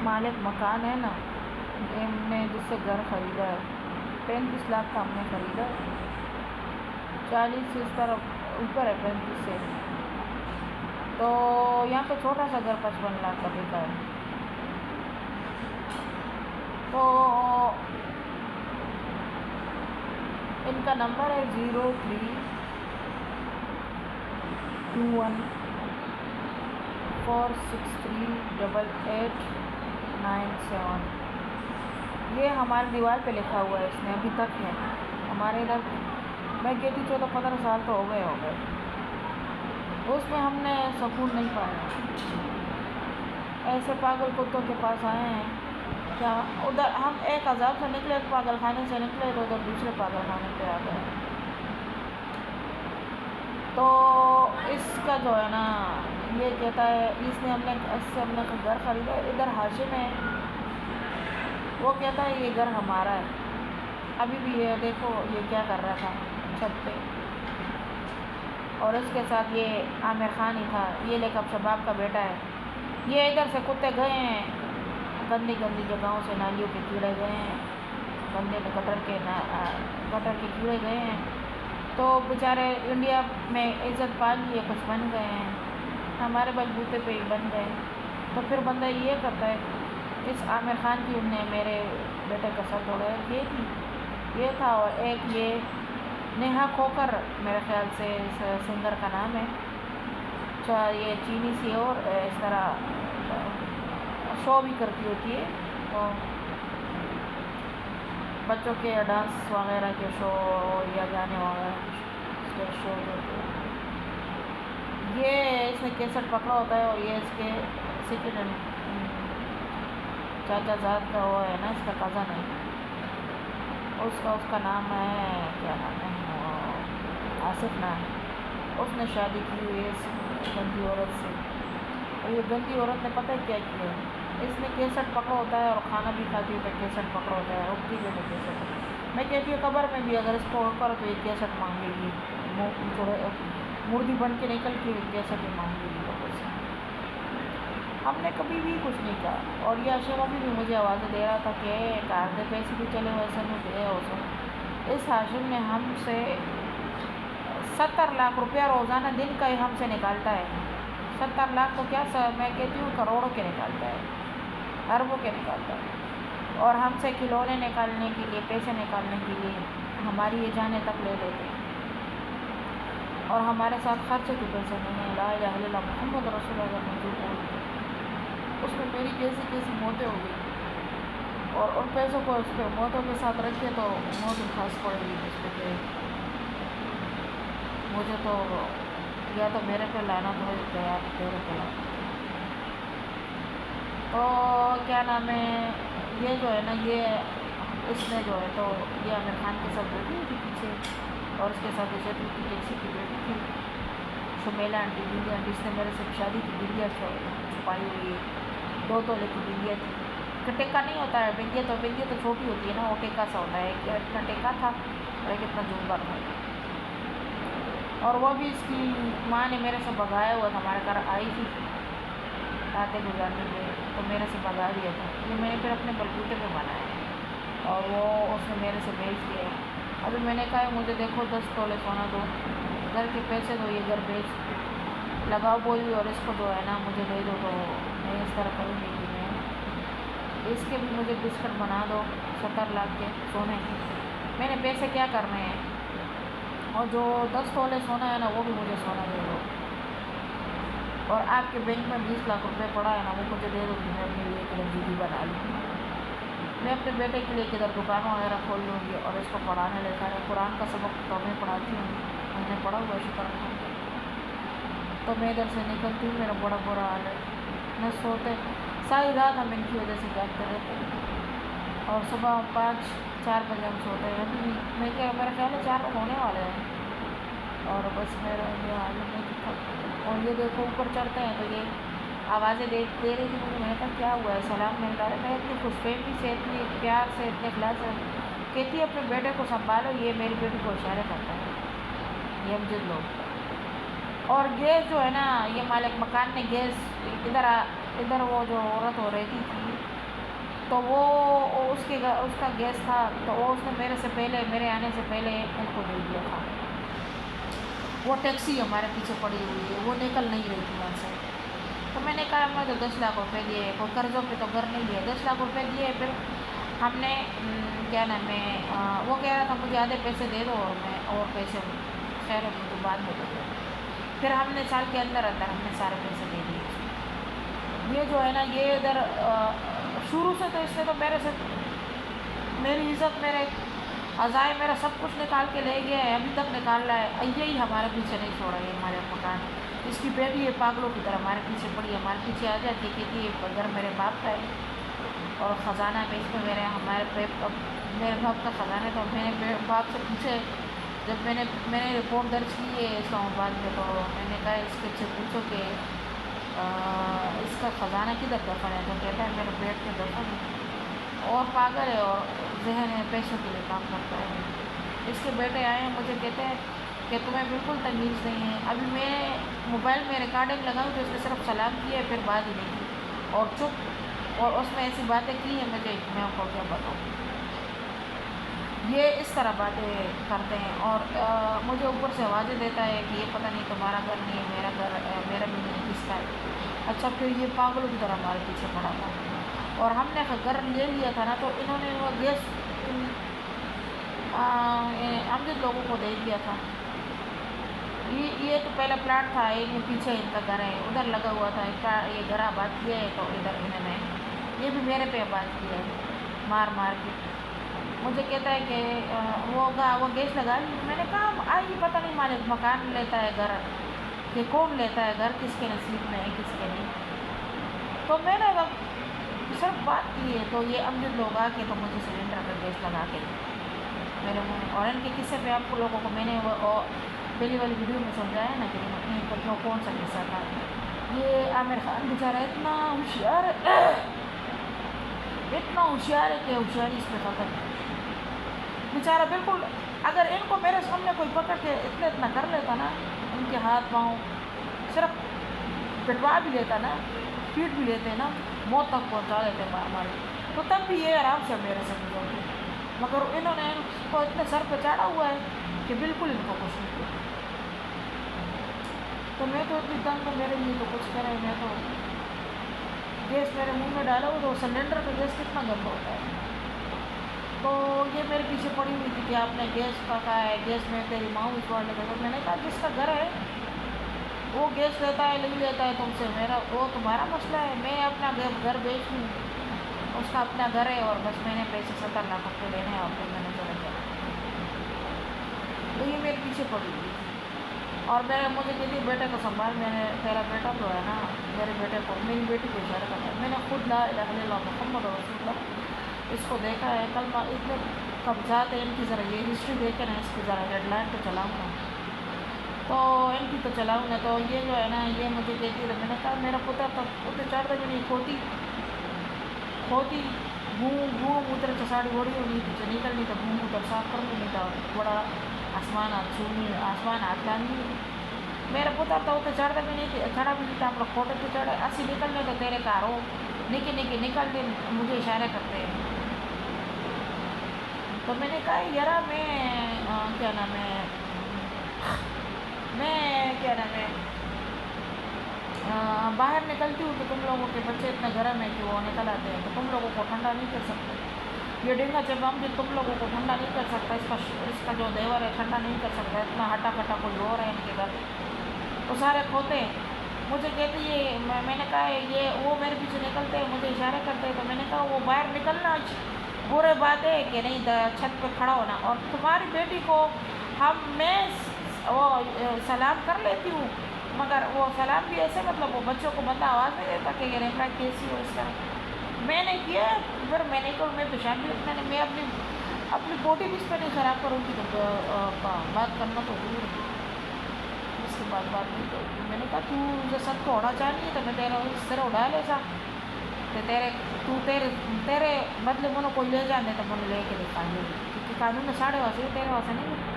مالک مکان ہے نا، ہم نے جس سے گھر خریدا ہے 35 لاکھ کا ہم نے خریدا ہے، 40 سے اس طرف اوپر ہے 35 سے، تو یہاں پہ چھوٹا سا گھر 55 لاکھ کا بکا ہے۔ تو ان کا نمبر ہے 0321463897۔ یہ ہماری دیوار پہ لکھا ہوا ہے، اس میں ابھی تک ہے ہمارے ادھر، میں کہتی 14-15 سال تو ہو گئے اس میں ہم نے سکون نہیں پایا۔ ایسے پاگل کتوں کے پاس آئے ہیں کیا، ادھر ہم ایک عذاب سے نکلے، ایک پاگل خانے سے نکلے تو ادھر دوسرے پاگل خانے پہ آ گئے۔ تو اس کا جو ہے نا یہ کہتا ہے اس سے ہم نے گھر خریدا، ادھر ہاشم ہے، وہ کہتا ہے یہ گھر ہمارا ہے۔ ابھی بھی یہ دیکھو یہ کیا کر رہا تھا چھت پہ، اور اس کے ساتھ یہ عامر خان ہی تھا، یہ لیکب شباب کا بیٹا ہے۔ یہ ادھر سے کتے گئے ہیں گندی جگہوں سے، نالیوں کے کیڑے گئے ہیں، گندے گٹر کے کیڑے گئے ہیں، تو بیچارے انڈیا میں عزت پا لیے، کچھ بن گئے ہیں، ہمارے بلبوتے پہ ہی بن گئے۔ تو پھر بندہ یہ کرتا ہے، اس عامر خان کی انہوں نے میرے بیٹے کا سر توڑا ہے، یہ تھا، اور ایک یہ نیہا کھوکر میرے خیال سے سنگر کا نام ہے، یہ چینی سی اور اس طرح شو بھی کرتی ہوتی ہے، بچوں کے ڈانس وغیرہ کے شو یا گانے وغیرہ کے شو ہوتے ہیں۔ یہ اس نے کیسٹ پکڑا ہوتا ہے، اور یہ اس کے سیکرٹ چاچا زاد کا وہ ہے نا، اس کا کزن ہے، اس کا نام ہے کیا نام ہے، آصف نام ہے۔ اس نے شادی کی ہوئی ہے اس گندی عورت سے، اور یہ گندی عورت نے پتہ کیا کیا ہے، اس نے کیسٹ پکڑا ہوتا ہے، اور کھانا بھی کھاتی ہے تو کیسٹ پکڑا ہوتا ہے، رکتی ہے تو کیسٹ۔ میں کہتی ہوں قبر میں بھی اگر اس کو کرو تو یہ کیسٹ مانگے گی، مردی بن کے نکل کے کیسٹ ہی مانگے گی لوگوں سے۔ ہم نے کبھی بھی کچھ نہیں کہا، اور یہ ہاشم ابھی بھی مجھے آوازیں دے رہا تھا کہ کار دے پیسے بھی چلے ویسے نہیں دے ہو سو۔ اس ہاشم نے ہم سے 70 لاکھ روپیہ روزانہ دن کا ہی ہم سے نکالتا ہے، 70 لاکھ تو کیا میں کہتی ہوں کروڑوں کے نکالتا ہے، اربوں کے نکالتا ہے، اور ہم سے کھلونے نکالنے کے لیے، پیسے نکالنے کے لیے ہماری یہ جانیں تک لے لیتے ہیں، اور ہمارے ساتھ خرچ کے پیسے نہیں ہیں۔ لا الہ الا اللہ محمد رسول اللہ موجود ہو، اس میں میری کیسی موتیں ہو گئی، اور ان پیسوں کو اس پہ موتوں کے ساتھ رکھے تو موت خاص پڑے گی اس پہ، کہ مجھے تو یا تو میرے پہ لعنت ہو یا تیرے پہ لعنت۔ تو کیا نام ہے، یہ جو ہے نا یہ اس نے جو ہے تو یہ عامر خان کے ساتھ بیٹھی ہوئی تھی پیچھے، اور اس کے ساتھ جیسے ٹیکسی کی بیٹی تھی شمیلا آنٹی، بلی آنٹی، اس نے میرے سے شادی کی بلیاں چھپائی ہوئی ہے، 2 تولے کی بلیاں تھی، ٹیکا نہیں ہوتا ہے بندیا تو چھوٹی ہوتی ہے نا، وہ ٹیکا سا ہوتا ہے، اتنا ٹیکا تھا اور ایک اتنا جھومبا تھا، اور وہ بھی اس کی ماں نے میرے سے بھگایا ہوا تھا، ہمارے گھر آئی تھی راتیں گزارنے کے، تو میرے سے بھگا دیا تھا، یہ میں نے پھر اپنے بلبوتے پہ بنایا، اور وہ اس نے میرے سے بیچ دیا۔ ابھی میں نے کہا مجھے دیکھو 10 تولے سونا دو، گھر کے پیسے دو، یہ گھر بیچ لگاؤ بولی، اور اس کو جو ہے نا مجھے دے دو، تو میں اس طرح کروں گی کہ میں اس کے بھی مجھے بسکٹ بنا دو 70 لاکھ کے سونے کے، میں نے پیسے کیا کرنے ہیں، اور جو 10 تولے سونا ہے نا وہ بھی مجھے سونا دے دو، اور آپ کے بینک میں 20 لاکھ روپے پڑا ہے نا وہ مجھے دے دو کہ میں اپنے لیے کدھر جی بنا لوں، میں اپنے بیٹے کے لیے کدھر دکان وغیرہ کھول لوں گی، اور اس کو پڑھانے لکھانے، قرآن کا سبق تو میں پڑھاتی ہوں، میں نے پڑھا ہوا شکر ہے، تو میں ادھر سے نکلتی ہوں، میرا بڑا برا حال ہے، میں سوتے ساری رات ہم ان کی وجہ سے جاگتے رہتے ہیں، اور صبح 5-4 بجے ہم سوتے ہیں، ابھی میرا خیال ہے 4 ہونے والے ہیں، اور بس میرا یہ حال ہے، اور یہ دیکھو اوپر چڑھتے ہیں تو یہ آوازیں دے رہی تھی مجھے، میں نے کہا کیا ہوا ہے، سلام مل رہا ہے، میں اتنی خوش فہمی سے، اتنی پیار سے، اتنے اخلاص سے کہتی ہے اپنے بیٹے کو سنبھالو، یہ میری بیٹی کو اشارے کرتا ہے، یہ مجھے لوگ، اور گیس جو ہے نا، یہ مالک مکان نے گیس ادھر وہ جو عورت ہو رہی تھی تو وہ اس کا گیس تھا، تو وہ اس نے میرے آنے سے پہلے ان کو دے دیا تھا. وہ ٹیکسی ہمارے پیچھے پڑی ہوئی ہے، وہ نکل نہیں رہی تھی وہاں سے. تو میں نے کہا میں تو 10 لاکھ روپے دیے، کوئی قرضوں پہ تو گھر نہیں لیا، 10 لاکھ روپے دیے. پھر ہم نے کیا نام ہے، وہ کہہ رہا تھا مجھے آدھے پیسے دے دو اور میں اور پیسے خیر مجھے بعد میں دے دو. پھر ہم نے سال کے اندر ہم نے سارے پیسے دے دیے. یہ جو ہے نا، یہ ادھر شروع سے تو اس نے تو میری عزت، میرے عزائے، میرا سب کچھ نکال کے لے گیا ہے، ابھی تک نکال رہا ہے. یہی ہمارے پیچھے نہیں چھوڑا ہے ہمارے مکان. اس کی بیٹی ہے پاگلوں کی طرح ہمارے پیچھے پڑی ہے، ہمارے پیچھے آ جاتی کہتی ہے گھر میرے باپ کا ہے اور خزانہ میں اس میں میرے باپ کا خزانہ. تو میں نے باپ سے پوچھے، جب میں نے رپورٹ درج کی ہے اسلام آباد میں، تو میں نے کہا اس کے سے پوچھو کہ اس کا خزانہ کدھر دفن ہے. تو کہتا ہے میرے پیٹ میں دفن ہے. اور پاگل ہے اور ذہن ہے، پیسوں کے لیے کام کرتا ہے. اس کے بیٹے آئے ہیں مجھے کہتے ہیں کہ تمہیں بالکل تمیز نہیں ہے. ابھی میں موبائل میں ریکارڈنگ لگاؤں تو اس نے صرف سلام کیا ہے، پھر بات ہی نہیں کی اور چپ، اور اس میں ایسی باتیں کی ہیں میں ان کو کیا بتاؤں. یہ اس طرح باتیں کرتے ہیں اور مجھے اوپر سے آوازیں دیتا ہے کہ یہ پتہ نہیں تمہارا گھر نہیں ہے، میرا گھر، میرا بھی نہیں، کس کا ہے. اچھا پھر یہ پاگلوں کی طرح ہمارے پیچھے پڑا تھا. اور ہم نے گھر لے لیا تھا نا، تو انہوں نے وہ گیس امجد لوگوں کو دے دیا تھا. یہ تو پہلا پلاٹ تھا، یہ پیچھے ان کا گھر ہے، ادھر لگا ہوا تھا. یہ گھر آباد کیا ہے، تو ادھر انہوں نے یہ بھی میرے پہ آباد کیا ہے مار کے. مجھے کہتا ہے کہ وہ گیس لگا لی. میں نے کہا آئی پتہ نہیں مالک مکان لیتا ہے گھر، کہ کون لیتا ہے گھر، کس کے نصیب میں ہے کس کے نہیں. تو میں نے صرف بات کی ہے، تو یہ امجد لوگ آ کے تو مجھے سلنڈر پہ گیس لگا کے میرے منہ. اور ان کے قصے پہ آپ لوگوں کو میں نے وہ پہلی والی ویڈیو میں سمجھایا نا کہ ان کو کون سا قصہ تھا. یہ عامر خان بیچارہ اتنا ہوشیار ہے، اتنا ہوشیار ہے کہ ہوشیاری اس پہ ختم ہے بیچارہ. بالکل اگر ان کو میرے سامنے کوئی پکڑ کے اتنا کر لیتا نا، ان کے ہاتھ پاؤں صرف پٹوا بھی لیتا نا، پیٹ بھی لیتے نا، موت تک پہنچا دیتے مار، تو تب بھی یہ آرام سے میرے سے گزرتے. مگر انہوں نے ان کو اتنے سر پہ چڑھا ہوا ہے کہ بالکل ان کو کچھ نہیں کیا. تو میں تو اتنی تنگ ہوں، میرے لیے تو کچھ کرے. میں تو گیس میرے منہ میں ڈالا ہو تو سلنڈر کا گیس کتنا گندا ہوتا ہے. تو یہ میرے پیچھے پڑی ہوئی تھی کہ آپ نے گیس کا کہا ہے، گیس میں تیری ماں اچھوڑ لے گا. تو میں نے کہا جس کا گھر ہے وہ گیس لیتا ہے، نہیں لیتا ہے تم سے وہ تمہارا مسئلہ ہے. میں اپنا گھر بیچ لوں، اس کا اپنا گھر ہے، اور بس میں نے پیسے 70 لاکھ روپے لینے ہیں اور پھر میں نے چلا گیا. تو یہ میرے پیچھے پڑی ہوئی اور مجھے کہتی بیٹے کو سنبھال. میں نے تیرا بیٹا جو ہے نا، میرے بیٹے کو، میری بیٹی کو اشارہ کرتا ہے. میں نے خود لا الہ الا اللہ محمد رسول اللہ اس کو دیکھا ہے. کل اتنے قبضات ہیں ان کی، ذرا یہ ہسٹری دیکھ کے نا اس کی ذرا ہیڈ لائن تو چلاؤں گا، تو ان کی تو چلاؤں گا. تو یہ جو ہے نا، یہ مجھے کہتی ہے. تو میں نے کہا میرا پتر تب اتنے 4 دن نہیں کھوتی گھوم ادھر چساڑی ہو رہی ہوگی، پیچھے نکلنی تو گھوم ادھر صاف کر نہیں تھا، بڑا آسمان ہاتھ لانی. میرا پتر تو اتنے چڑھتا بھی نہیں، چڑھا بھی نہیں تھا. ہم لوگ کھوٹے پہ چڑھے، اسی نکلنے تو تیرے کارو نکل دے، مجھے اشارے کرتے ہیں. تو میں نے کہا یارا میں کیا نام ہے باہر نکلتی ہوں تو تم لوگوں کے بچے اتنا گرم ہے کہ وہ نکل آتے ہیں، تو تم لوگوں کو ٹھنڈا نہیں کر سکتے. یہ ڈینگا چبام بھی تم لوگوں کو ٹھنڈا نہیں کر سکتا. اس کا جو دیور ہے ٹھنڈا نہیں کر سکتا. اتنا ہٹا کٹا کوئی اور ہے ان کے گھر، وہ سارے کھوتے ہیں. مجھے کہتی ہے، میں نے کہا یہ وہ میرے پیچھے نکلتے ہیں، مجھے اشارے کرتے ہیں. تو میں نے کہا وہ باہر نکلنا برے بات ہے کہ نہیں، چھت پہ کھڑا ہونا. اور تمہاری بیٹی کو میں وہ سلام کر لیتی ہوں، مگر وہ سلام بھی ایسے مطلب وہ بچوں کو بندہ آواز نہیں دیتا کہ یہ ریکھا کیسی ہو اس طرح. میں نے کیا پھر میں نے کہا میں پیشاب بھی رکھنا نہیں، میں اپنی بوٹی بھی اس پہ نہیں خراب کروں گی. تو بات کرنا تو دور ہے، اس کے بعد بات نہیں کروں گی. میں نے کہا تو جو سب کو ہونا چاہیے تو میں تیرا اس طرح اڑا لے سا کہ تیرے بدلے منو کوئی لے جانے تو منو لے کے دکھائیں گے، کیونکہ قانون میں 8.5 تیرے واسے نہیں.